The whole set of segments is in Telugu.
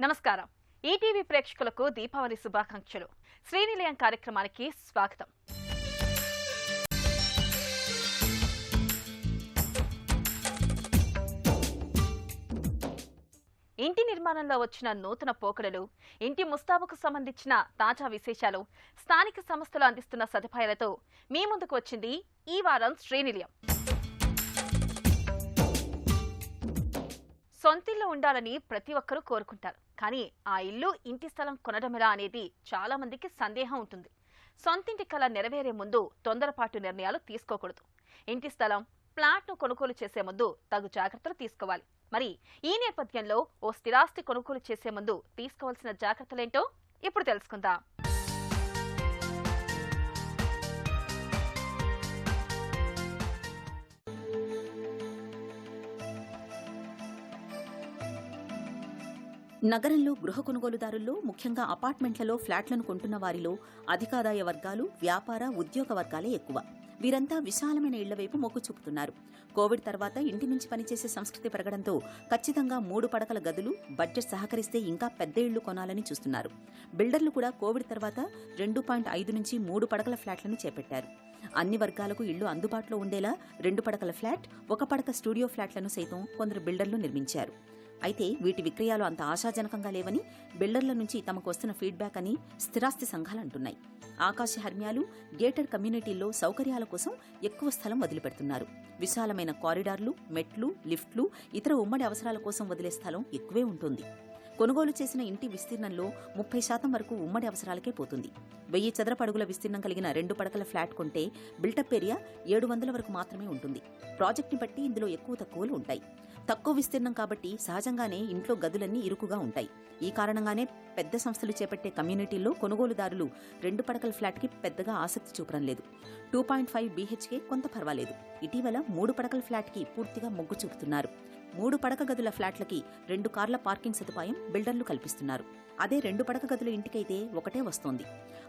నమస్కారం. ఈటీవీ ప్రేక్షకులకు దీపావళి శుభాకాంక్షలు. శ్రీనిలయం కార్యక్రమానికి స్వాగతం. ఇంటి నిర్మాణంలో వచ్చిన నూతన పోకడలు, ఇంటి ముస్తాబుకు సంబంధించిన తాజా విశేషాలు, స్థానిక సంస్థలు అందిస్తున్న సదుపాయాలతో మీ ముందుకు వచ్చింది ఈ వారం శ్రీనిలయం. సొంతిల్లు ఉండాలని ప్రతి ఒక్కరూ కోరుకుంటారు. కానీ ఆ ఇల్లు, ఇంటి స్థలం కొనడమెలా అనేది చాలా మందికి సందేహం ఉంటుంది. సొంతింటి కల నెరవేరే ముందు తొందరపాటు నిర్ణయాలు తీసుకోకూడదు. ఇంటి స్థలం, ప్లాట్ను కొనుగోలు చేసే ముందు తగు జాగ్రత్తలు తీసుకోవాలి. మరి ఈ నేపథ్యంలో ఓ స్థిరాస్తి కొనుగోలు చేసే ముందు తీసుకోవాల్సిన జాగ్రత్తలేంటో ఇప్పుడు తెలుసుకుందాం. నగరంలో గృహ కొనుగోలుదారుల్లో, ముఖ్యంగా అపార్ట్మెంట్లలో ఫ్లాట్లను కొంటున్న వారిలో అధికాదాయ వర్గాలు, వ్యాపార, ఉద్యోగ వర్గాలే ఎక్కువ. వీరంతా విశాలమైన ఇళ్ల వైపు మొగ్గు చూపుతున్నారు. కోవిడ్ తర్వాత ఇంటి నుంచి పనిచేసే సంస్కృతి పెరగడంతో ఖచ్చితంగా 3 పడకల గదులు, బడ్జెట్ సహకరిస్తే ఇంకా పెద్ద ఇళ్లు కొనాలని చూస్తున్నారు. బిల్డర్లు కూడా కోవిడ్ తర్వాత 2.5 నుంచి 3 పడకల ఫ్లాట్లను చేపట్టారు. అన్ని వర్గాలకు ఇళ్లు అందుబాటులో ఉండేలా 2 పడకల ఫ్లాట్, 1 పడక స్టూడియో ఫ్లాట్లను సైతం కొందరు బిల్డర్లు నిర్మించారు. అయితే వీటి విక్రయాలు అంత ఆశాజనకంగా లేవని బిల్డర్ల నుంచి తమకు వస్తున్న ఫీడ్బ్యాక్ అని స్థిరాస్తి సంఘాలు అంటున్నాయి. ఆకాశ హర్మ్యాలు, గేటెడ్ కమ్యూనిటీల్లో సౌకర్యాల కోసం ఎక్కువ స్థలం వదిలిపెడుతున్నారు. విశాలమైన కారిడార్లు, మెట్లు, లిఫ్ట్లు, ఇతర ఉమ్మడి అవసరాల కోసం వదిలే స్థలం ఎక్కువే ఉంటుంది. కొనుగోలు చేసిన ఇంటి విస్తీర్ణంలో 30% వరకు ఉమ్మడి అవసరాలకే పోతుంది. 1000 చదరపు అడుగుల విస్తీర్ణం కలిగిన 2 పడకల ఫ్లాట్ కొంటే బిల్టప్ ఏరియా 700 వరకు మాత్రమే ఉంటుంది. ప్రాజెక్ట్ని బట్టి ఇందులో ఎక్కువ తక్కువలు ఉంటాయి. తక్కువ విస్తీర్ణం కాబట్టి సహజంగానే ఇంట్లో గదులన్నీ ఇరుకుగా ఉంటాయి. ఈ కారణంగానే పెద్ద సంస్థలు చేపట్టే కమ్యూనిటీల్లో కొనుగోలుదారులు 2 పడకల ఫ్లాట్కి పెద్దగా ఆసక్తి చూపడం లేదు. 2.5 BHK కొంత పర్వాలేదు. ఇటీవల 3 పడకల ఫ్లాట్కి పూర్తిగా మొగ్గు చూపుతున్నారు. 3 పడక గదుల ఫ్లాట్లకి 2 కార్ల పార్కింగ్ సదుపాయం బిల్డర్లు కల్పిస్తున్నారు. అదే 2 పడక గదుల ఇంటికైతే ఒకటే వస్తోంది.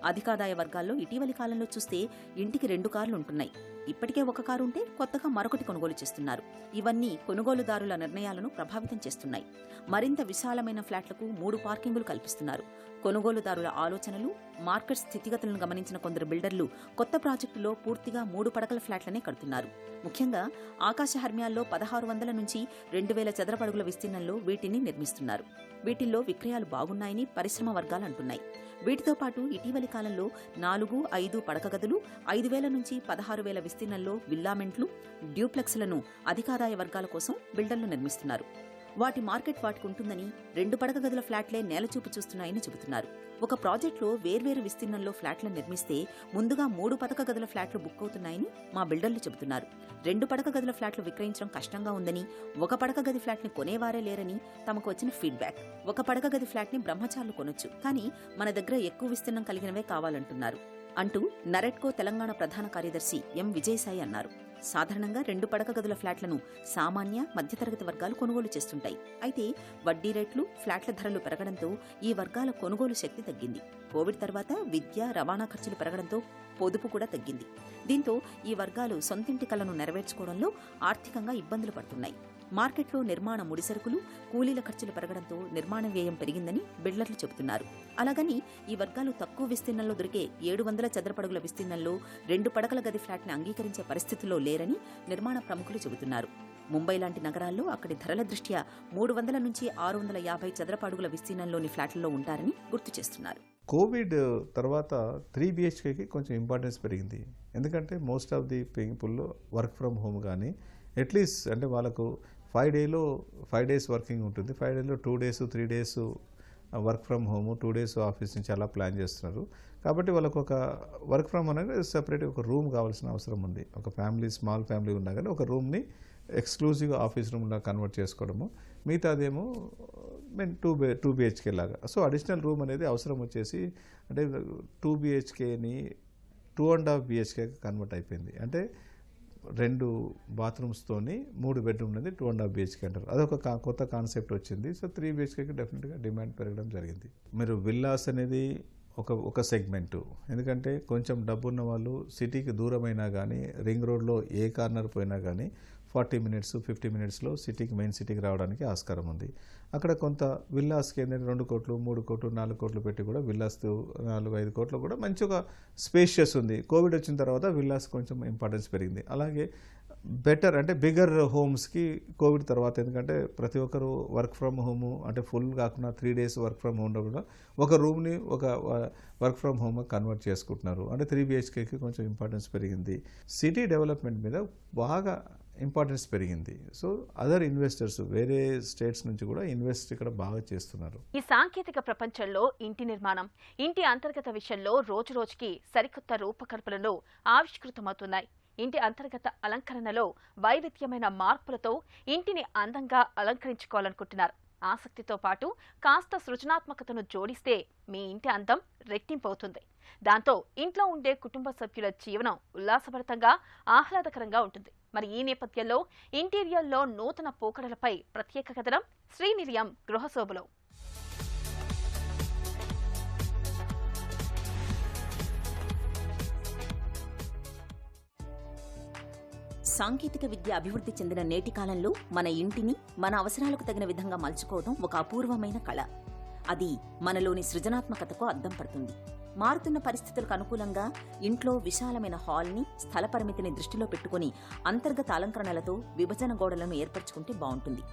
అధికాదాయ వర్గాల్లో ఇటీవలి కాలంలో చూస్తే ఇంటికి 2 కార్లు ఉంటున్నాయి. ఇప్పటికే 1 కారు ఉంటే కొత్తగా మరొకటి కొనుగోలు చేస్తున్నారు. ఇవన్నీ కొనుగోలుదారుల నిర్ణయాలను ప్రభావితం చేస్తున్నాయి. మరింత విశాలమైన ఫ్లాట్లకు 3 పార్కింగులు కల్పిస్తున్నారు. కొనుగోలుదారుల ఆలోచనలు, మార్కెట్ స్థితిగతులను గమనించిన కొందరు బిల్డర్లు కొత్త ప్రాజెక్టులో పూర్తిగా 3 పడకల ఫ్లాట్లనే కడుతున్నారు. ముఖ్యంగా ఆకాశ హర్మ్యాల్లో 1600 నుంచి 2000 చదరపు అడుగుల విస్తీర్ణంలో వీటిని నిర్మిస్తున్నారు. వీటిల్లో విక్రయాలు బాగున్నాయని పరిశ్రమ వర్గాలు అంటున్నాయి. వీటితో పాటు ఇటీవలి కాలంలో 4, 5 పడక గదులు, 5000 నుంచి 16,000 విస్తీర్ణంలో విల్లామెంట్లు, డ్యూప్లెక్స్లను అధికాదాయ వర్గాల కోసం బిల్డర్లు నిర్మిస్తున్నారు. వాటి మార్కెట్ వాటికి ఉంటుందని 2 పడక గదుల ఫ్లాట్లే నేలచూపు చూస్తున్నాయని చెబుతున్నారు. ఒక ప్రాజెక్టులో వేర్వేరు విస్తీర్ణంలో ఫ్లాట్లను నిర్మిస్తే ముందుగా 3 పడక గదుల ఫ్లాట్లు బుక్ అవుతున్నాయని మా బిల్డర్లు చెబుతున్నారు. 2 పడక గదుల ఫ్లాట్లు విక్రయించడం కష్టంగా ఉందని, 1 పడక గది ఫ్లాట్ని కొనేవారే లేరని తమకు వచ్చిన ఫీడ్బ్యాక్. 1 పడక గది ఫ్లాట్ని బ్రహ్మచారులు కొనొచ్చు, కానీ మన దగ్గర ఎక్కువ విస్తీర్ణం కలిగినవే కావాలంటున్నారు అంటూ నరెట్కో తెలంగాణ ప్రధాన కార్యదర్శి ఎం విజయసాయి అన్నారు. సాధారణంగా 2 పడక గదుల ఫ్లాట్లను సామాన్య, మధ్యతరగతి వర్గాలు కొనుగోలు చేస్తుంటాయి. అయితే వడ్డీ రేట్లు, ఫ్లాట్ల ధరలు పెరగడంతో ఈ వర్గాల కొనుగోలు శక్తి తగ్గింది. కోవిడ్ తర్వాత విద్య, రవాణా ఖర్చులు పెరగడంతో పొదుపు కూడా తగ్గింది. దీంతో ఈ వర్గాలు సొంతింటి కలను నెరవేర్చుకోవడంలో ఆర్థికంగా ఇబ్బందులు పడుతున్నాయి. మార్కెట్లో నిర్మాణ ముడిసరుకులు, కూలీల ఖర్చులు పెరగడంతో నిర్మాణ వ్యయం పెరిగిందని బిల్డర్లు చెబుతున్నారు. అలాగని ఈ వర్గాలు తక్కువ విస్తీర్ణంలో దొరికే 700 చదరపు అడుగుల విస్తీర్ణంలో 2 పడకల గది ఫ్లాట్ని అంగీకరించే పరిస్థితుల్లో లేరని నిర్మాణ ప్రముఖులు చెబుతున్నారు. ముంబై లాంటి నగరాల్లో అక్కడి ధరల దృష్ట్యా 300 నుంచి 650 చదరపు అడుగుల విస్తీర్ణంలోని ఫ్లాట్లలో ఉంటారని గుర్తు చేస్తున్నారు. కోవిడ్ తర్వాత 3 BHKకి కొంచెం ఇంపార్టెన్స్ పెరిగింది. ఎందుకంటే most of the people work from home కానీ అట్లీస్ట్ అంటే వాళ్ళకు 5 డేస్ వర్కింగ్ ఉంటుంది. 5 డేలో 2 days 3 days work from home, 2 days office నుంచి అలా ప్లాన్ చేస్తున్నారు. కాబట్టి వాళ్ళకు ఒక వర్క్ ఫ్రమ్ హోమ్ అనేది సపరేట్ ఒక రూమ్ కావాల్సిన అవసరం ఉంది. ఒక ఫ్యామిలీ, స్మాల్ ఫ్యామిలీ ఉన్నా కానీ ఒక రూమ్ని ఎక్స్క్లూజివ్గా ఆఫీస్ రూమ్లా కన్వర్ట్ చేసుకోవడము, మిగతాదేమో 2 BHK లాగా. సో అడిషనల్ రూమ్ అనేది అవసరం వచ్చేసి అంటే 2 BHKని 2.5 BHKకి కన్వర్ట్ అయిపోయింది. అంటే 2 బాత్రూమ్స్తోని 3 బెడ్రూమ్ అనేది 2.5 BHK అంటారు. అదొక కొత్త కాన్సెప్ట్ వచ్చింది. సో 3 BHKకి డెఫినెట్గా డిమాండ్ పెరగడం జరిగింది. మీరు విల్లాస్ అనేది ఒక సెగ్మెంటు. ఎందుకంటే కొంచెం డబ్బున్న వాళ్ళు సిటీకి దూరమైనా కానీ, రింగ్ రోడ్లో ఏ కార్నర్ పోయినా కానీ 40 మినిట్స్ 50 మినిట్స్లో మెయిన్ సిటీకి రావడానికి ఆస్కారం ఉంది. అక్కడ కొంత విల్లాస్కి ఏంటంటే 2 కోట్లు 3 కోట్లు 4 కోట్లు పెట్టి కూడా విల్లాస్ 4-5 కోట్లు కూడా మంచిగా స్పేషియస్ ఉంది. కోవిడ్ వచ్చిన తర్వాత విల్లాస్ కొంచెం ఇంపార్టెన్స్ పెరిగింది. అలాగే బెటర్ అంటే బిగ్గర్ హోమ్స్కి కోవిడ్ తర్వాత, ఎందుకంటే ప్రతి ఒక్కరు వర్క్ ఫ్రమ్ హోము అంటే ఫుల్ కాకుండా 3 days వర్క్ ఫ్రమ్ హోమ్ కూడా ఒక రూమ్ని ఒక వర్క్ ఫ్రమ్ హోమ్ కన్వర్ట్ చేసుకుంటున్నారు. అంటే 3 BHKకి కొంచెం ఇంపార్టెన్స్ పెరిగింది. సిటీ డెవలప్మెంట్ మీద బాగా ఇంపార్టెన్స్ పెరిగింది. సో అదర్ ఇన్వెస్టర్స్ వేరే స్టేట్స్ నుంచి కూడా ఇన్వెస్ట్ ఇక్కడ బాగా చేస్తున్నారు. ఈ సాంకేతిక ప్రపంచంలో ఇంటి నిర్మాణం, ఇంటి అంతర్గత విషయంలో రోజు రోజుకి సరికొత్త రూపకల్పనలు ఆవిష్కృతమవుతున్నాయి. ఇంటి అంతర్గత అలంకరణలో వైవిధ్యమైన మార్పులతో ఇంటిని అందంగా అలంకరించుకోవాలనుకుంటున్నారు. ఆసక్తితో పాటు కాస్త సృజనాత్మకతను జోడిస్తే మీ ఇంటి అందం రెట్టింపవుతుంది. దాంతో ఇంట్లో ఉండే కుటుంబ సభ్యుల జీవనం ఉల్లాసభరితంగా ఆహ్లాదకరంగా ఉంటుంది. మరి ఈ నేపథ్యంలో ఇంటీరియర్లో నూతన పోకడలపై ప్రత్యేక కథనం శ్రీనిలయం గృహశోభలో. సాంకేతిక విద్య అభివృద్ధి చెందిన నేటి కాలంలో మన ఇంటిని మన అవసరాలకు తగిన విధంగా మలుచుకోవడం ఒక అపూర్వమైన కళ. అది మనలోని సృజనాత్మకతకు అద్దం పడుతుంది. మారుతున్న పరిస్థితులకు అనుకూలంగా ఇంట్లో విశాలమైన హాల్ని, స్థల పరిమితిని దృష్టిలో పెట్టుకుని అంతర్గత అలంకరణలతో విభజన గోడలను ఏర్పరచుకుంటే బాగుంటుంది.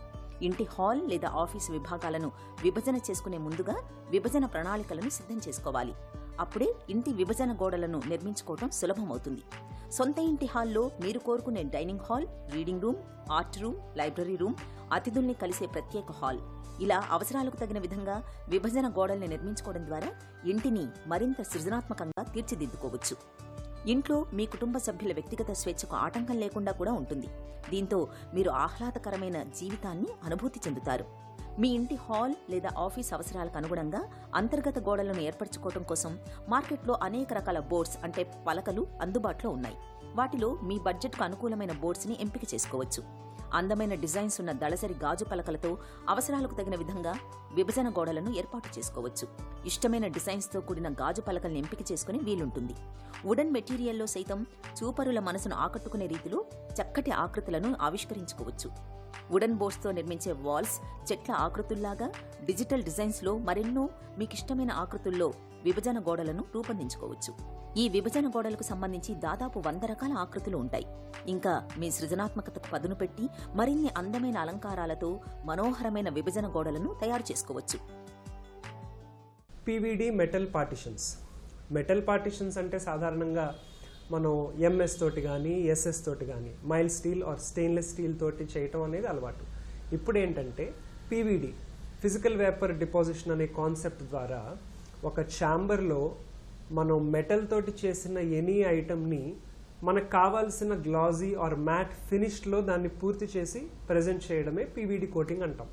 ఇంటి హాల్ లేదా ఆఫీసు విభాగాలను విభజన చేసుకునే ముందుగా విభజన ప్రణాళికలను సిద్ధం చేసుకోవాలి. అప్పుడే ఇంటి విభజన గోడలను నిర్మించుకోవడం సులభమవుతుంది. సొంత ఇంటి హాల్లో మీరు కోరుకునే dining hall, reading room, art room, library room, అతిథుల్ని కలిసే ప్రత్యేక హాల్, ఇలా అవసరాలకు తగిన విధంగా విభజన గోడల్ని నిర్మించుకోవడం ద్వారా ఇంటిని మరింత సృజనాత్మకంగా తీర్చిదిద్దుకోవచ్చు. ఇంట్లో మీ కుటుంబ సభ్యుల వ్యక్తిగత స్వేచ్ఛకు ఆటంకం లేకుండా కూడా ఉంటుంది. దీంతో మీరు ఆహ్లాదకరమైన జీవితాన్ని అనుభూతి చెందుతారు. మీ ఇంటి హాల్ లేదా ఆఫీస్ అవసరాలకు అనుగుణంగా అంతర్గత గోడలను ఏర్పరచుకోవడం కోసం మార్కెట్లో అనేక రకాల బోర్డ్స్ అంటే పలకలు అందుబాటులో ఉన్నాయి. వాటిలో మీ బడ్జెట్కు అనుకూలమైన బోర్డ్స్ని ఎంపిక చేసుకోవచ్చు. అందమైన డిజైన్స్ ఉన్న దళసరి గాజు పలకలతో అవసరాలకు తగిన విధంగా విభజన గోడలను ఏర్పాటు చేసుకోవచ్చు. ఇష్టమైన డిజైన్స్తో కూడిన గాజు పలకల్ని ఎంపిక చేసుకుని వీలుంటుంది. వుడెన్ మెటీరియల్లో సైతం చూపరుల మనసును ఆకట్టుకునే రీతిలో చక్కటి ఆకృతులను ఆవిష్కరించుకోవచ్చు. వుడెన్ బోర్డ్స్తో నిర్మించే వాల్స్, చెట్ల ఆకృతుల్లాగా డిజిటల్ డిజైన్స్లో మరెన్నో మీకిష్టమైన ఆకృతుల్లో విభజన గోడలను రూపొందించుకోవచ్చు. ఈ విభజన గోడలకు సంబంధించి దాదాపు 100 రకాల ఆకృతులు ఉంటాయి. ఇంకా మీ సృజనాత్మకతకు పదును పెట్టి మరిన్ని అందమైన అలంకారాలతో మనోహరమైన విభజన గోడలను తయారు చేసుకోవచ్చు. PVD metal partitions. Metal partitions అంటే సాధారణంగా మనం ఎంఎస్ తోటి కానీ ఎస్ఎస్ తోటి కానీ mild steel or stainless steel తోటి చేయటం అనేది అలవాటు. ఇప్పుడు ఏంటంటే పీవీడీ ఫిజికల్ వేపర్ డిపాజిషన్ అనే కాన్సెప్ట్ ద్వారా ఒక ఛాంబర్లో మనం మెటల్ తోటి చేసిన ఎనీ ఐటమ్ని మనకు కావాల్సిన గ్లాజీ ఆర్ మ్యాట్ ఫినిష్లో దాన్ని పూర్తి చేసి ప్రజెంట్ చేయడమే పీవీడీ కోటింగ్ అంటాం.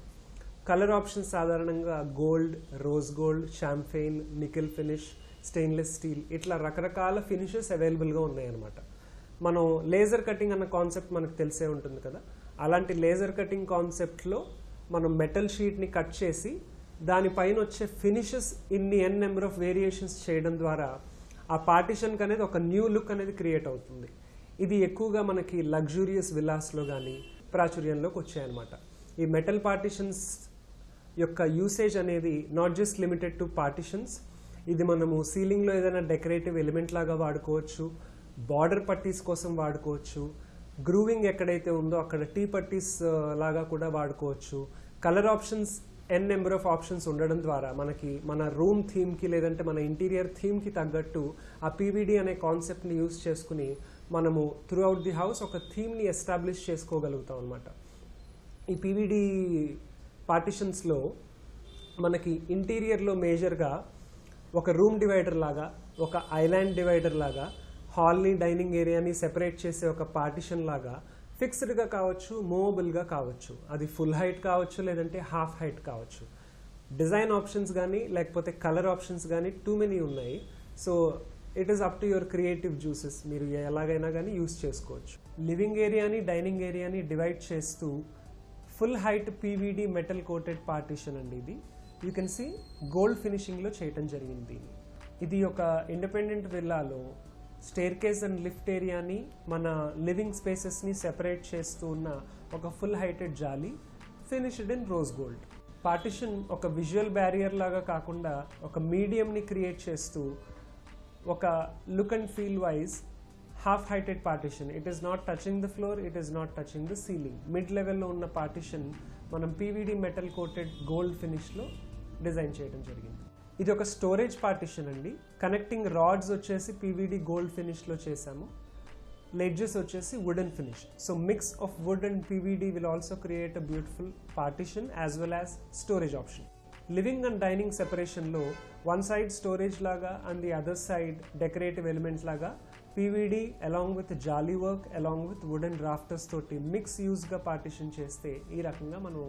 కలర్ ఆప్షన్స్ సాధారణంగా gold, rose gold, champagne, nickel finish, stainless steel, ఇట్లా రకరకాల ఫినిషెస్ అవైలబుల్గా ఉన్నాయన్నమాట. మనం లేజర్ కటింగ్ అన్న కాన్సెప్ట్ మనకు తెలిసే ఉంటుంది కదా. అలాంటి లేజర్ కటింగ్ కాన్సెప్ట్లో మనం మెటల్ షీట్ని కట్ చేసి దానిపైన వచ్చే ఫినిషెస్ ఇన్ని నెంబర్ ఆఫ్ వేరియేషన్స్ చేయడం ద్వారా ఆ పార్టిషన్కి అనేది ఒక న్యూ లుక్ అనేది క్రియేట్ అవుతుంది. ఇది ఎక్కువగా మనకి లగ్జూరియస్ విల్లాస్లో కానీ ప్రాచుర్యంలోకి వచ్చాయన్నమాట. ఈ మెటల్ పార్టిషన్స్ యొక్క యూసేజ్ అనేది not just limited to partitions. ఇది మనము సీలింగ్లో ఏదైనా డెకరేటివ్ ఎలిమెంట్ లాగా వాడుకోవచ్చు, బార్డర్ పట్టీస్ కోసం వాడుకోవచ్చు, గ్రూవింగ్ ఎక్కడైతే ఉందో అక్కడ టీ పట్టీస్ లాగా కూడా వాడుకోవచ్చు. Colour options number of options ఉండడం ద్వారా మనకి మన రూమ్ థీమ్కి లేదంటే మన ఇంటీరియర్ థీమ్కి తగ్గట్టు ఆ పీవీడీ అనే కాన్సెప్ట్ని యూజ్ చేసుకుని మనము త్రూ అవుట్ ది హౌస్ ఒక థీమ్ని ఎస్టాబ్లిష్ చేసుకోగలుగుతాం అనమాట. ఈ పీవీడీ పార్టిషన్స్లో మనకి ఇంటీరియర్లో మేజర్గా ఒక రూమ్ డివైడర్ లాగా, ఒక ఐలాండ్ డివైడర్ లాగా, హాల్ని డైనింగ్ ఏరియాని సెపరేట్ చేసే ఒక పార్టిషన్ లాగా ఫిక్స్డ్గా కావచ్చు, మూవబుల్గా కావచ్చు. అది ఫుల్ హైట్ కావచ్చు లేదంటే హాఫ్ హైట్ కావచ్చు. డిజైన్ ఆప్షన్స్ కానీ లేకపోతే కలర్ ఆప్షన్స్ కానీ టూ మెనీ ఉన్నాయి. So it is up to your creative juices. మీరు ఎలాగైనా కానీ యూస్ చేసుకోవచ్చు. లివింగ్ ఏరియాని డైనింగ్ ఏరియాని డివైడ్ చేస్తూ full height PVD metal coated partition అండి ఇది. యూ కెన్ సీ గోల్డ్ ఫినిషింగ్లో చేయటం జరిగింది. ఇది ఒక ఇండిపెండెంట్ విల్లాలో స్టేర్ కేస్ అండ్ లిఫ్ట్ ఏరియాని మన లివింగ్ స్పేసెస్ని సెపరేట్ చేస్తూ ఉన్న ఒక full heighted jali finished in rose gold. Partition ఒక విజువల్ బ్యారియర్ లాగా కాకుండా ఒక మీడియంని క్రియేట్ చేస్తూ ఒక look and feel wise half heighted partition. It is not touching the floor, it is not touching the ceiling. Mid లెవెల్లో ఉన్న పార్టిషన్ మనం పీవీడీ మెటల్ కోటెడ్ గోల్డ్ ఫినిష్లో డిజైన్ చేయడం జరిగింది. ఇది ఒక స్టోరేజ్ పార్టిషన్ అండి. కనెక్టింగ్ రాడ్స్ వచ్చేసి పీవీడీ గోల్డ్ ఫినిష్లో చేసాము. లెడ్జెస్ వచ్చేసి wooden finish. So mix of wood and PVD will also create a beautiful partition as well as storage option. Living and dining సెపరేషన్లో వన్ సైడ్ స్టోరేజ్ లాగా and the other side decorative elements లాగా PVD along with jali work along with wooden rafters తోటి మిక్స్ యూజ్గా పార్టిషన్ చేస్తే ఈ రకంగా మనం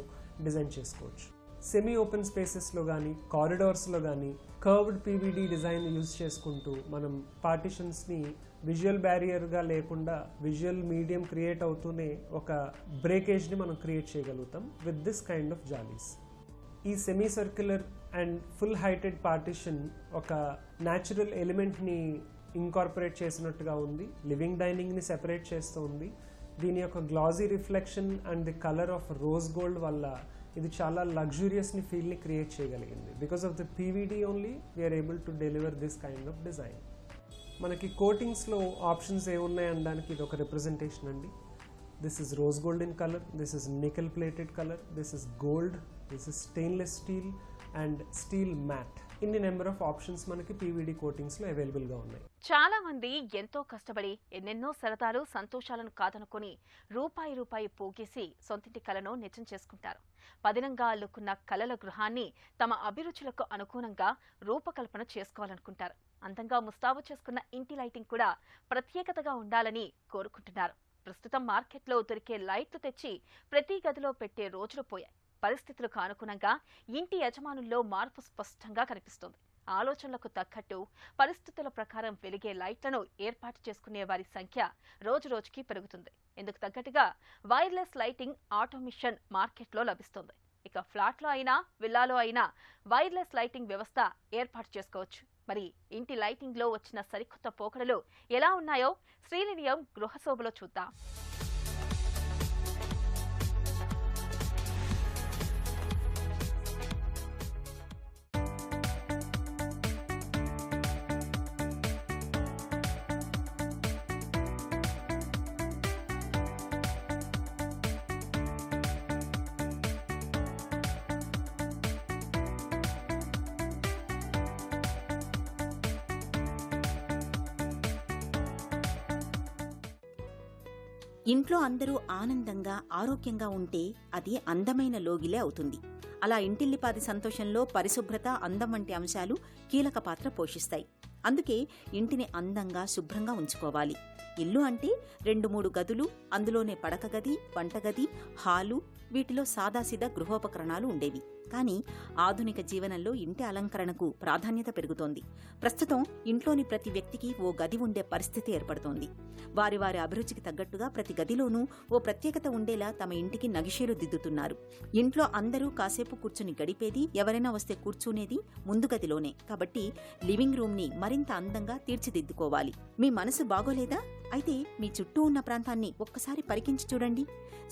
డిజైన్ చేసుకోవచ్చు. సెమీ ఓపెన్ స్పేసెస్లో కానీ కారిడార్స్లో కానీ కర్వ్డ్ పీవీడీ డిజైన్ యూజ్ చేసుకుంటూ మనం పార్టిషన్స్ని విజువల్ బ్యారియర్గా లేకుండా విజువల్ మీడియం క్రియేట్ అవుతూనే ఒక బ్రేకేజ్ని మనం క్రియేట్ చేయగలుగుతాం with this kind of jalis. ఈ semi circular and full heighted partition ఒక న్యాచురల్ ఎలిమెంట్ని ఇంకార్పొరేట్ చేసినట్టుగా ఉంది. లివింగ్ డైనింగ్ని సెపరేట్ చేస్తూ ఉంది. దీని యొక్క glazy reflection and the colour of rose gold వల్ల ఇది చాలా లగ్జూరియస్ని ఫీల్ని క్రియేట్ చేయగలిగింది. Because of the PVD only we are able to deliver this kind of design. మనకి కోటింగ్స్లో ఆప్షన్స్ ఏమున్నాయి అనడానికి ఇది ఒక రిప్రజెంటేషన్ అండి. This is rose gold in colour, this is nickel plated colour, this is gold, this is stainless steel and steel matte. ఇన్ని నెంబర్ ఆఫ్ ఆప్షన్స్ మనకి పీవీడీ కోటింగ్స్లో అవైలబుల్గా ఉన్నాయి. చాలా మంది ఎంతో కష్టపడి ఎన్నెన్నో సరదాలు సంతోషాలను కాదనుకుని రూపాయి పోగేసి సొంతింటి కలను నిజం చేసుకుంటారు. పదినంగా అల్లుకున్న కలల గృహాన్ని తమ అభిరుచులకు అనుగుణంగా రూపకల్పన చేసుకోవాలనుకుంటారు. అందంగా ముస్తాబు చేసుకున్న ఇంటి లైటింగ్ కూడా ప్రత్యేకతగా ఉండాలని కోరుకుంటున్నారు. ప్రస్తుతం మార్కెట్లో దొరికే లైట్లు తెచ్చి ప్రతి గదిలో పెట్టే రోజులు పోయాయి. పరిస్థితులకు అనుగుణంగా ఇంటి యజమానుల్లో మార్పు స్పష్టంగా కనిపిస్తోంది. ఆలోచనలకు తగ్గట్టు పరిస్థితుల ప్రకారం వెలిగే లైట్లను ఏర్పాటు చేసుకునే వారి సంఖ్య రోజురోజుకి పెరుగుతుంది. ఇందుకు తగ్గట్టుగా వైర్లెస్ లైటింగ్ ఆటోమేషన్ మార్కెట్లో లభిస్తుంది. ఇక ఫ్లాట్లో అయినా విల్లాలో అయినా వైర్లెస్ లైటింగ్ వ్యవస్థ ఏర్పాటు చేసుకోవచ్చు. మరి ఇంటి లైటింగ్లో వచ్చిన సరికొత్త పోకడలు ఎలా ఉన్నాయో శ్రీనిలయం గృహశోభలో చూద్దాం. ఇంట్లో అందరూ ఆనందంగా ఆరోగ్యంగా ఉంటే అది అందమైన లోగిలే అవుతుంది. అలా ఇంటిల్లిపాది సంతోషంలో పరిశుభ్రత, అందం వంటి అంశాలు కీలక పాత్ర పోషిస్తాయి. అందుకే ఇంటిని అందంగా శుభ్రంగా ఉంచుకోవాలి. ఇల్లు అంటే 2-3 గదులు, అందులోనే పడక గది, వంటగది, హాలు, వీటిలో సాదాసీదా గృహోపకరణాలు ఉండేవి. కానీ ఆధునిక జీవనంలో ఇంటి అలంకరణకు ప్రాధాన్యత పెరుగుతోంది. ప్రస్తుతం ఇంట్లోని ప్రతి వ్యక్తికి ఓ గది ఉండే పరిస్థితి ఏర్పడుతోంది. వారి వారి అభిరుచికి తగ్గట్టుగా ప్రతి గదిలోనూ ఓ ప్రత్యేకత ఉండేలా తమ ఇంటికి నగిషీలు దిద్దుతున్నారు. ఇంట్లో అందరూ కాసేపు కూర్చుని గడిపేది, ఎవరైనా వస్తే కూర్చునేది ముందు గదిలోనే. కాబట్టి లివింగ్ రూమ్ని మరింత అందంగా తీర్చిదిద్దుకోవాలి. మీ మనసు బాగోలేదా? అయితే మీ చుట్టూ ఉన్న ప్రాంతాన్ని ఒక్కసారి పరికించి చూడండి.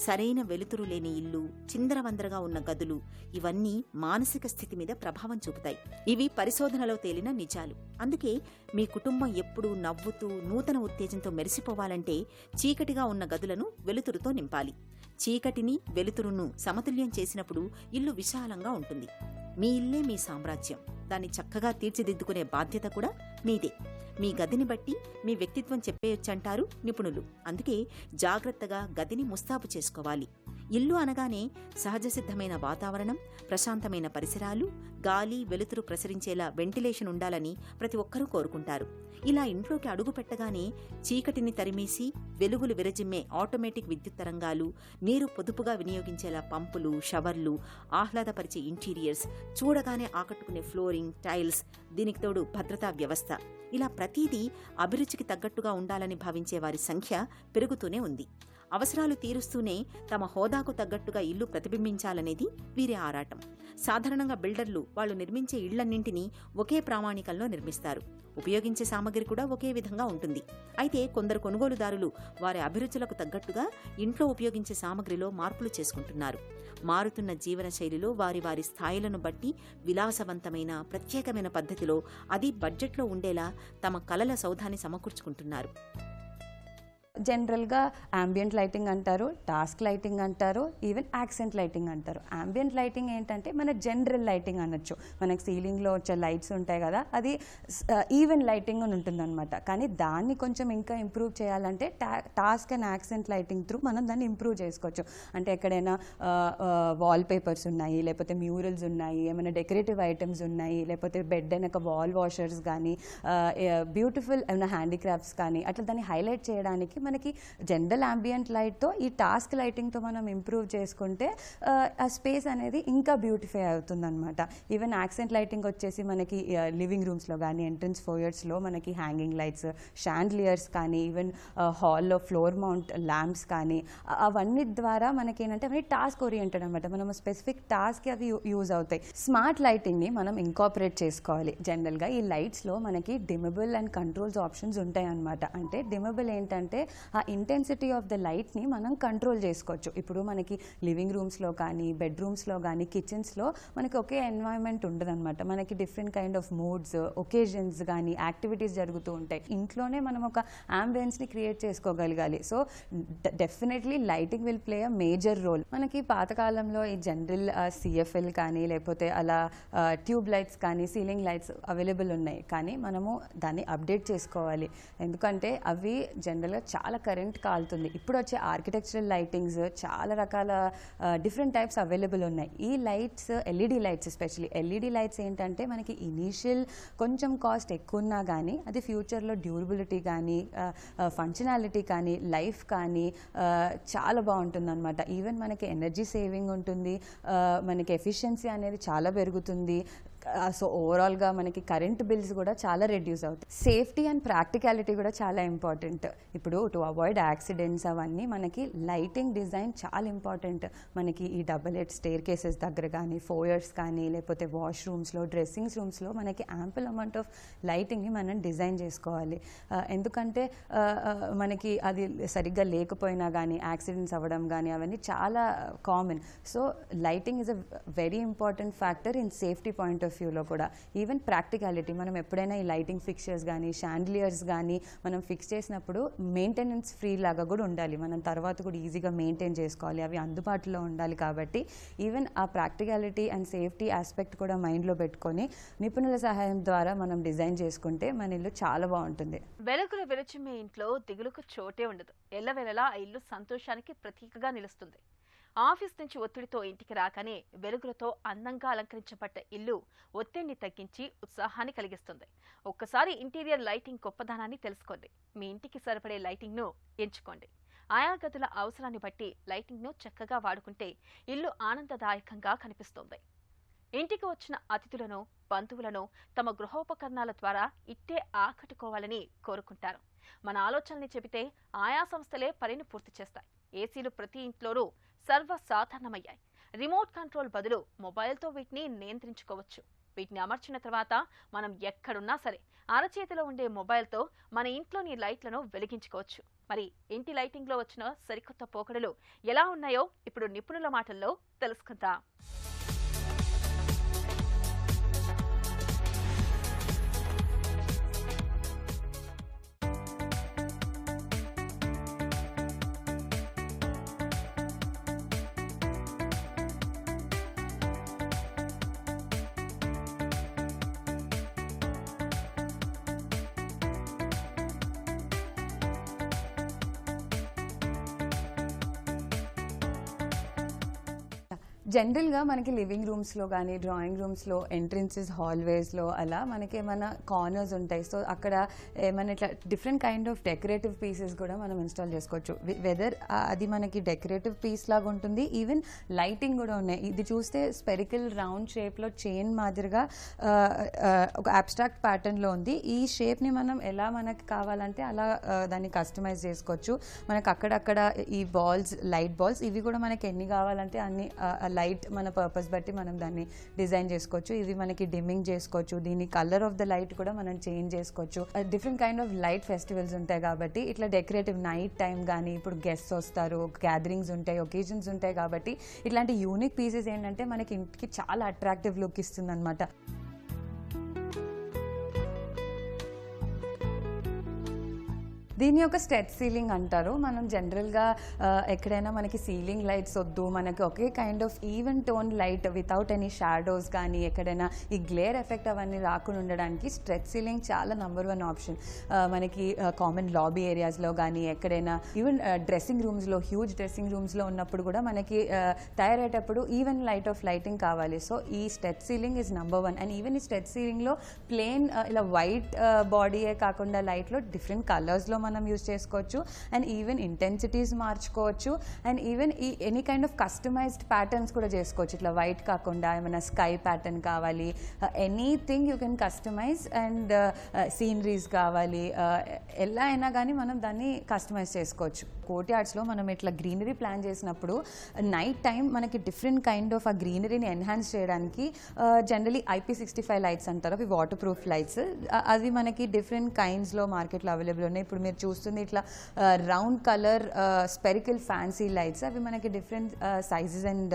సరైన వెలుతురు లేని ఇల్లు, చిందరవందరగా ఉన్న గదులు, ఇవన్నీ మానసిక స్థితి మీద ప్రభావం చూపుతాయి. ఇవి పరిశోధనలో తేలిన నిజాలు. అందుకే మీ కుటుంబం ఎప్పుడూ నవ్వుతూ నూతన ఉత్తేజంతో మెరిసిపోవాలంటే చీకటిగా ఉన్న గదులను వెలుతురుతో నింపాలి. చీకటిని, వెలుతురును సమతుల్యం చేసినప్పుడు ఇల్లు విశాలంగా ఉంటుంది. మీ ఇల్లే మీ సామ్రాజ్యం. దాన్ని చక్కగా తీర్చిదిద్దుకునే బాధ్యత కూడా మీదే. మీ గదిని బట్టి మీ వ్యక్తిత్వం చెప్పేయొచ్చంటారు నిపుణులు. అందుకే జాగ్రత్తగా గదిని ముస్తాబు చేసుకోవాలి. ఇల్లు అనగానే సహజ సిద్ధమైన వాతావరణం, ప్రశాంతమైన పరిసరాలు, గాలి, వెలుతురు ప్రసరించేలా వెంటిలేషన్ ఉండాలని ప్రతి ఒక్కరూ కోరుకుంటారు. ఇలా ఇంట్లోకి అడుగు పెట్టగానే చీకటిని తరిమేసి వెలుగులు విరజిమ్మే ఆటోమేటిక్ విద్యుత్ తరంగాలు, నీరు పొదుపుగా వినియోగించేలా పంపులు, షవర్లు, ఆహ్లాదపరిచే ఇంటీరియర్స్, చూడగానే ఆకట్టుకునే ఫ్లోరింగ్, టైల్స్, దీనికి తోడు భద్రతా వ్యవస్థ, ఇలా ప్రతిదీ అభిరుచికి తగ్గట్టుగా ఉండాలని భావించే వారి సంఖ్య పెరుగుతూనే ఉంది. అవసరాలు తీరుస్తూనే తమ హోదాకు తగ్గట్టుగా ఇల్లు ప్రతిబింబించాలనేది వీరి ఆరాటం. సాధారణంగా బిల్డర్లు వాళ్ళు నిర్మించే ఇళ్లన్నింటినీ ఒకే ప్రామాణికంలో నిర్మిస్తారు. ఉపయోగించే సామగ్రి కూడా ఒకే విధంగా ఉంటుంది. అయితే కొందరు కొనుగోలుదారులు వారి అభిరుచులకు తగ్గట్టుగా ఇంట్లో ఉపయోగించే సామగ్రిలో మార్పులు చేసుకుంటున్నారు. మారుతున్న జీవన శైలిలో వారి వారి స్థాయిలను బట్టి విలాసవంతమైన ప్రత్యేకమైన పద్ధతిలో, అది బడ్జెట్లో ఉండేలా తమ కలల సౌధాన్ని సమకూర్చుకుంటున్నారు. జనరల్గా ambient లైటింగ్ అంటారు, టాస్క్ లైటింగ్ అంటారు, ఈవెన్ యాక్సెంట్ లైటింగ్ అంటారు. ambient లైటింగ్ ఏంటంటే మన జనరల్ లైటింగ్ అనొచ్చు. మనకి సీలింగ్లో వచ్చే లైట్స్ ఉంటాయి కదా, అది ఈవెన్ లైటింగ్ అని ఉంటుందన్నమాట. కానీ దాన్ని కొంచెం ఇంకా ఇంప్రూవ్ చేయాలంటే task and accent lighting through మనం దాన్ని ఇంప్రూవ్ చేసుకోవచ్చు. అంటే ఎక్కడైనా వాల్ పేపర్స్ ఉన్నాయి, లేకపోతే మ్యూరల్స్ ఉన్నాయి, ఏమైనా డెకరేటివ్ ఐటమ్స్ ఉన్నాయి, లేకపోతే బెడ్ వెనక వాల్ వాషర్స్ కానీ, బ్యూటిఫుల్ ఏమైనా హ్యాండీక్రాఫ్ట్స్ కానీ, అట్లా దాన్ని హైలైట్ చేయడానికి మనకి జనరల్ ambient లైట్తో ఈ టాస్క్ లైటింగ్తో మనం ఇంప్రూవ్ చేసుకుంటే ఆ స్పేస్ అనేది ఇంకా బ్యూటిఫై అవుతుందన్నమాట. ఈవెన్ యాక్సెంట్ లైటింగ్ వచ్చేసి మనకి లివింగ్ రూమ్స్లో కానీ, ఎంట్రన్స్ ఫోయర్స్లో మనకి హ్యాంగింగ్ లైట్స్, షాండ్లియర్స్ కానీ, ఈవెన్ హాల్లో ఫ్లోర్ మౌంట్ ల్యాంప్స్ కానీ, అవన్నీ ద్వారా మనకి ఏంటంటే అవన్నీ టాస్క్ ఓరియంటెడ్ అనమాట. మనం స్పెసిఫిక్ టాస్క్కి అవి యూజ్ అవుతాయి. స్మార్ట్ లైటింగ్ని మనం ఇంకాపరేట్ చేసుకోవాలి. జనరల్గా ఈ లైట్స్లో మనకి డిమబుల్ అండ్ కంట్రోల్స్ ఆప్షన్స్ ఉంటాయి అన్నమాట. అంటే డిమబుల్ ఏంటంటే ఆ ఇంటెన్సిటీ ఆఫ్ ద లైట్ని మనం కంట్రోల్ చేసుకోవచ్చు. ఇప్పుడు మనకి లివింగ్ రూమ్స్లో కానీ, బెడ్రూమ్స్లో కానీ, కిచెన్స్లో మనకి ఒకే ఎన్వైరన్మెంట్ ఉండదన్నమాట. మనకి different kind of moods, occasions కానీ, యాక్టివిటీస్ జరుగుతూ ఉంటాయి. ఇంట్లోనే మనం ఒక అంబియన్స్ని క్రియేట్ చేసుకోగలగాలి. So definitely lighting will play a major role. మనకి పాతకాలంలో ఈ జనరల్ CFL కానీ, లేకపోతే అలా ట్యూబ్ లైట్స్ కానీ, సీలింగ్ లైట్స్ అవైలబుల్ ఉన్నాయి. కానీ మనము దాన్ని అప్డేట్ చేసుకోవాలి. ఎందుకంటే అవి జనరల్గా చాలా కరెంట్ కాలుతుంది. ఇప్పుడు వచ్చే ఆర్కిటెక్చరల్ లైటింగ్స్ చాలా రకాల డిఫరెంట్ టైప్స్ అవైలబుల్ ఉన్నాయి. ఈ lights LED lights, especially LED lights ఏంటంటే మనకి ఇనీషియల్ కొంచెం కాస్ట్ ఎక్కువ ఉన్నా కానీ అది ఫ్యూచర్లో డ్యూరబిలిటీ కానీ, ఫంక్షనాలిటీ కానీ, లైఫ్ కానీ చాలా బాగుంటుందన్నమాట. ఈవెన్ మనకి ఎనర్జీ సేవింగ్ ఉంటుంది, మనకి ఎఫిషియన్సీ అనేది చాలా పెరుగుతుంది. సో ఓవరాల్గా మనకి కరెంట్ బిల్స్ కూడా చాలా రెడ్యూస్ అవుతాయి. సేఫ్టీ అండ్ ప్రాక్టికాలిటీ కూడా చాలా ఇంపార్టెంట్. ఇప్పుడు టు అవాయిడ్ యాక్సిడెంట్స్ అవన్నీ మనకి లైటింగ్ డిజైన్ చాలా ఇంపార్టెంట్. మనకి ఈ డబుల్ హెడ్ స్టేర్ కేసెస్ దగ్గర కానీ, ఫోయర్స్ కానీ, లేకపోతే వాష్రూమ్స్లో, డ్రెస్సింగ్ రూమ్స్లో మనకి యాంపుల్ అమౌంట్ ఆఫ్ లైటింగ్ని మనం డిజైన్ చేసుకోవాలి. ఎందుకంటే మనకి అది సరిగ్గా లేకపోయినా కానీ యాక్సిడెంట్స్ అవ్వడం కానీ అవన్నీ చాలా common. So lighting is a very important factor in safety point of వ్యూలో కూడా. ఈవెన్ ప్రాక్టికాలిటీ, మనం ఎప్పుడైనా ఈ లైటింగ్ ఫిక్చర్స్ కానీ, షాండ్లియర్స్ కానీ మనం ఫిక్స్ చేసినప్పుడు మెయింటెనెన్స్ ఫ్రీ లాగా కూడా ఉండాలి. మనం తర్వాత కూడా ఈజీగా మెయింటైన్ చేసుకోవాలి, అవి అందుబాటులో ఉండాలి. కాబట్టి ఈవెన్ ఆ ప్రాక్టికాలిటీ అండ్ సేఫ్టీ ఆస్పెక్ట్ కూడా మైండ్లో పెట్టుకొని నిపుణుల సహాయం ద్వారా మనం డిజైన్ చేసుకుంటే మన ఇల్లు చాలా బాగుంటుంది. వెలుగులు వెలుచుమే ఇంట్లో దిగులుకు చోటే ఉండదు. ఎల్లవెల్లలా ఆ ఇల్లు సంతోషానికి ప్రతీకగా నిలుస్తుంది. ఆఫీస్ నుంచి ఒత్తిడితో ఇంటికి రాగానే వెలుగులతో అందంగా అలంకరించబడ్డ ఇల్లు ఒత్తిడిని తగ్గించి ఉత్సాహాన్ని కలిగిస్తుంది. ఒక్కసారి ఇంటీరియర్ లైటింగ్ గొప్పదనాన్ని తెలుసుకోండి. మీ ఇంటికి సరిపడే లైటింగ్ను ఎంచుకోండి. ఆయా గదుల అవసరాన్ని బట్టి లైటింగ్ను చక్కగా వాడుకుంటే ఇల్లు ఆనందదాయకంగా కనిపిస్తుంది. ఇంటికి వచ్చిన అతిథులను, బంధువులను తమ గృహోపకరణాల ద్వారా ఇట్టే ఆకట్టుకోవాలని కోరుకుంటారు. మన ఆలోచనల్ని చెబితే ఆయా సంస్థలే పనిని పూర్తి చేస్తాయి. ఏసీలు ప్రతి ఇంట్లోనూ సర్వసాధారణమయ్యాయి. రిమోట్ కంట్రోల్ బదులు మొబైల్తో వీటిని నియంత్రించుకోవచ్చు. వీటిని అమర్చిన తర్వాత మనం ఎక్కడున్నా సరే అరచేతిలో ఉండే మొబైల్తో మన ఇంట్లోని లైట్లను వెలిగించుకోవచ్చు. మరి ఇంటి లైటింగ్లో వచ్చిన సరికొత్త పోకడలు ఎలా ఉన్నాయో ఇప్పుడు నిపుణుల మాటల్లో తెలుసుకుందాం. జనరల్గా మనకి లివింగ్ రూమ్స్లో కానీ డ్రాయింగ్ రూమ్స్లో ఎంట్రన్సెస్ హాల్వేస్లో అలా మనకి ఏమైనా కార్నర్స్ ఉంటాయి. సో అక్కడ ఏమైనా ఇట్లా different kind of decorative pieces కూడా మనం ఇన్స్టాల్ చేసుకోవచ్చు. వెదర్ అది మనకి డెకరేటివ్ పీస్ లాగా ఉంటుంది, ఈవెన్ లైటింగ్ కూడా ఉన్నాయి. ఇది చూస్తే స్పెరికల్ రౌండ్ షేప్లో చైన్ మాదిరిగా ఒక అబ్స్ట్రాక్ట్ ప్యాటర్న్లో ఉంది. ఈ షేప్ని మనం ఎలా మనకి కావాలంటే అలా దాన్ని కస్టమైజ్ చేసుకోవచ్చు. మనకు అక్కడక్కడ ఈ బాల్స్, లైట్ బాల్స్, ఇవి కూడా మనకి ఎన్ని కావాలంటే అన్ని లైట్ మన పర్పస్ బట్టి మనం దాన్ని డిజైన్ చేసుకోవచ్చు. ఇవి మనకి డిమ్మింగ్ చేసుకోవచ్చు. దీని కలర్ ఆఫ్ ద లైట్ కూడా మనం చేంజ్ చేసుకోవచ్చు. Different kind of light festivals ఉంటాయి కాబట్టి ఇట్లా డెకరేటివ్ నైట్ టైం కానీ ఇప్పుడు గెస్ట్స్ వస్తారు, గ్యాదరింగ్స్ ఉంటాయి, ఒకేజన్స్ ఉంటాయి కాబట్టి ఇట్లాంటి యూనిక్ పీసెస్ ఏంటంటే మనకి ఇంటికి చాలా అట్రాక్టివ్ లుక్ ఇస్తుంది అనమాట. దీని యొక్క స్టెప్ సీలింగ్ అంటారు. మనం జనరల్గా ఎక్కడైనా మనకి సీలింగ్ లైట్స్ వద్దు, మనకి ఒకే kind of even tone light without any shadows కానీ ఎక్కడైనా ఈ గ్లేర్ ఎఫెక్ట్ అవన్నీ రాకుండా ఉండడానికి స్ట్రెచ్ సీలింగ్ చాలా నంబర్ 1 ఆప్షన్. మనకి కామన్ లాబీ ఏరియాస్లో కానీ ఎక్కడైనా ఈవెన్ డ్రెస్సింగ్ రూమ్స్లో, హ్యూజ్ డ్రెస్సింగ్ రూమ్స్లో ఉన్నప్పుడు కూడా మనకి తయారయ్యేటప్పుడు ఈవెన్ లైట్ ఆఫ్ లైటింగ్ కావాలి. సో ఈ step ceiling is number 1. And even ఈ స్టెప్ సీలింగ్లో ప్లెయిన్ ఇలా వైట్ బాడీయే కాకుండా లైట్లో డిఫరెంట్ కలర్స్లో మనం యూజ్ చేసుకోవచ్చు. అండ్ ఈవెన్ ఇంటెన్సిటీస్ మార్చుకోవచ్చు. అండ్ ఈవెన్ ఈ any kind of customised patterns కూడా చేసుకోవచ్చు. ఇట్లా వైట్ కాకుండా ఏమైనా స్కై ప్యాటర్న్ కావాలి, anything you can customise. And sceneries కావాలి, ఎలా అయినా కానీ మనం దాన్ని కస్టమైజ్ చేసుకోవచ్చు. కోర్ట్ యార్డ్స్లో మనం ఇట్లా గ్రీనరీ ప్లాన్ చేసినప్పుడు నైట్ టైం మనకి డిఫరెంట్ కైండ్ ఆఫ్ ఆ గ్రీనరీని ఎన్హాన్స్ చేయడానికి జనరలీ IP65 లైట్స్ అంటారు. అవి వాటర్ ప్రూఫ్ లైట్స్. అవి మనకి డిఫరెంట్ కైండ్స్లో మార్కెట్లో అవైలబుల్ ఉన్నాయి. ఇప్పుడు మీరు చూస్తుంది ఇట్లా round colour spherical fancy lights. అవి మనకి డిఫరెంట్ సైజెస్ అండ్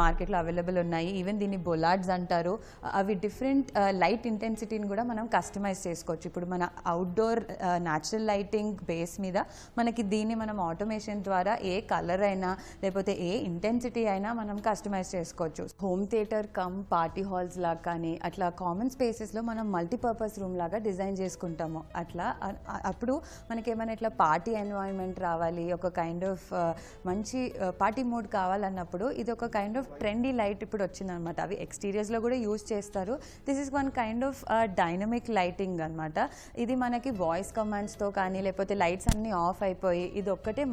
మార్కెట్లో అవైలబుల్ ఉన్నాయి. ఈవెన్ దీన్ని బొలార్డ్స్ అంటారు. అవి డిఫరెంట్ లైట్ ఇంటెన్సిటీని కూడా మనం కస్టమైజ్ చేసుకోవచ్చు. ఇప్పుడు మన అవుట్డోర్ న్యాచురల్ లైటింగ్ బేస్ మీద మనకి దీన్ని మనం ఆటోమేషన్ ద్వారా ఏ కలర్ అయినా లేకపోతే ఏ ఇంటెన్సిటీ అయినా మనం కస్టమైజ్ చేసుకోవచ్చు. Home theatre come party halls లాగా కానీ అట్లా కామన్ స్పేసెస్లో మనం మల్టీపర్పస్ రూమ్ లాగా డిజైన్ చేసుకుంటాము. అట్లా అప్పుడు మనకి ఏమైనా ఇట్లా పార్టీ ఎన్వైరన్మెంట్ రావాలి, ఒక కైండ్ ఆఫ్ మంచి పార్టీ మూడ్ కావాలన్నప్పుడు ఇది ఒక కైండ్ ఆఫ్ ట్రెండీ లైట్ ఇప్పుడు వచ్చిందనమాట. అవి ఎక్స్టీరియర్స్లో కూడా యూజ్ చేస్తారు. This is one kind of dynamic lighting అనమాట. ఇది మనకి వాయిస్ కమాండ్స్తో కానీ లేకపోతే లైట్స్ అన్నీ ఆఫ్ అయిపోయి ఇది ఒక్కటే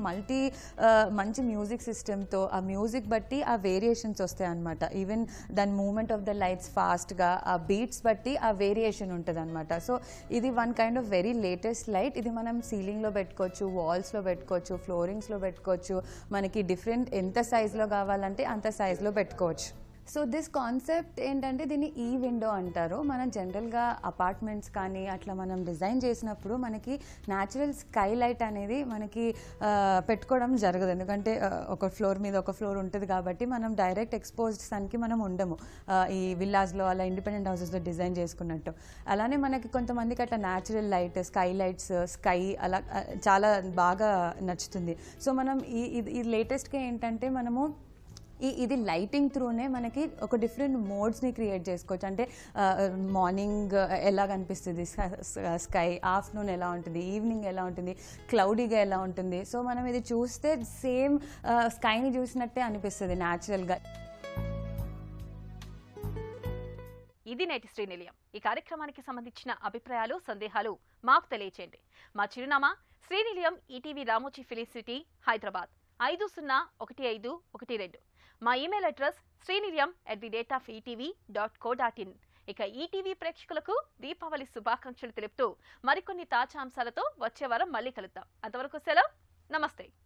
మంచి మ్యూజిక్ సిస్టమ్తో ఆ మ్యూజిక్ బట్టి ఆ వేరియేషన్స్ వస్తాయి అనమాట. ఈవెన్ దాని మూమెంట్ ఆఫ్ ద లైట్స్ ఫాస్ట్గా ఆ బీట్స్ బట్టి ఆ వేరియేషన్ ఉంటుంది అనమాట. సో ఇది one kind of very latest light. ఇది మనం సీలింగ్లో పెట్టుకోవచ్చు, వాల్స్లో పెట్టుకోవచ్చు, ఫ్లోరింగ్స్లో పెట్టుకోవచ్చు. మనకి డిఫరెంట్ ఎంత సైజులో కావాలంటే అంత సైజులో పెట్టుకోవచ్చు. సో దిస్ కాన్సెప్ట్ ఏంటంటే దీన్ని ఈ విండో అంటారు. మనం జనరల్గా అపార్ట్మెంట్స్ కానీ అట్లా మనం డిజైన్ చేసినప్పుడు మనకి న్యాచురల్ స్కై లైట్ అనేది మనకి పెట్టుకోవడం జరగదు. ఎందుకంటే ఒక ఫ్లోర్ మీద ఒక ఫ్లోర్ ఉంటుంది కాబట్టి మనం డైరెక్ట్ ఎక్స్పోజ్డ్ సన్కి మనం ఉండము ఈ విల్లాస్లో అలా ఇండిపెండెంట్ హౌసెస్లో డిజైన్ చేసుకున్నట్టు. అలానే మనకి కొంతమందికి అట్లా natural light, sky lights, sky అలా చాలా బాగా నచ్చుతుంది. సో మనం ఈ లేటెస్ట్గా ఏంటంటే మనము ఇది లైటింగ్ త్రూనే మనకి ఒక డిఫరెంట్ మోడ్స్ని క్రియేట్ చేసుకోవచ్చు. అంటే మార్నింగ్ ఎలా కనిపిస్తుంది స్కై, ఆఫ్టర్నూన్ ఎలా ఉంటుంది, ఈవినింగ్ ఎలా ఉంటుంది, క్లౌడీగా ఎలా ఉంటుంది. సో మనం ఇది చూస్తే సేమ్ స్కైని చూసినట్టే అనిపిస్తుంది న్యాచురల్గా. ఇది నేటి శ్రీనిలయం. ఈ కార్యక్రమానికి సంబంధించిన అభిప్రాయాలు, సందేహాలు మాకు తెలియచేయండి. మా చిరునామా Srinilayam, ETV Ramoji film city, Hyderabad 501512. మా ఇమెయిల్ అడ్రస్ srinilayam@thedateofetv.co.in. ఇక ఈటీవీ ప్రేక్షకులకు దీపావళి శుభాకాంక్షలు తెలుపుతూ మరికొన్ని తాజా అంశాలతో వచ్చే వారం మళ్ళీ కలుద్దాం. అంతవరకు సెలవు, నమస్తే.